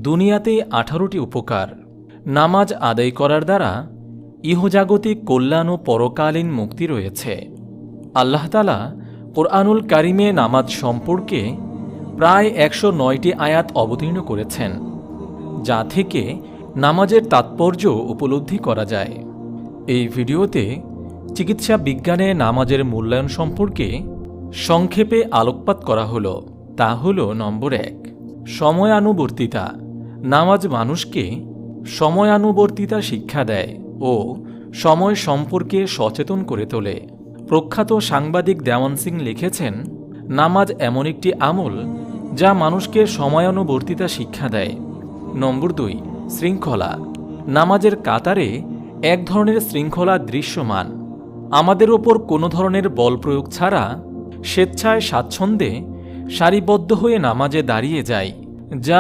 দুনিয়াতে 18টি উপকার। নামাজ আদায় করার দ্বারা ইহজাগতিক কল্যাণ ও পরকালীন মুক্তি রয়েছে। আল্লাহ তাআলা কোরআনুল কারিমে নামাজ সম্পর্কে প্রায় 109টি আয়াত অবতীর্ণ করেছেন, যা থেকে নামাজের তাৎপর্য উপলব্ধি করা যায়। এই ভিডিওতে চিকিৎসা বিজ্ঞানে নামাজের মূল্যায়ন সম্পর্কে সংক্ষেপে আলোকপাত করা হলো। তা হল নম্বর 1, সময়ানুবর্তিতা। নামাজ মানুষকে সময়ানুবর্তিতা শিক্ষা দেয় ও সময় সম্পর্কে সচেতন করে তোলে। প্রখ্যাত সাংবাদিক দেওয়ান সিং লিখেছেন, নামাজ এমন একটি আমল যা মানুষকে সময়ানুবর্তিতা শিক্ষা দেয়। নম্বর 2, শৃঙ্খলা। নামাজের কাতারে এক ধরনের শৃঙ্খলা দৃশ্যমান। আমাদের ওপর কোনো ধরনের বল প্রয়োগ ছাড়া স্বেচ্ছায় স্বাচ্ছন্দ্যে সারিবদ্ধ হয়ে নামাজে দাঁড়িয়ে যায়, যা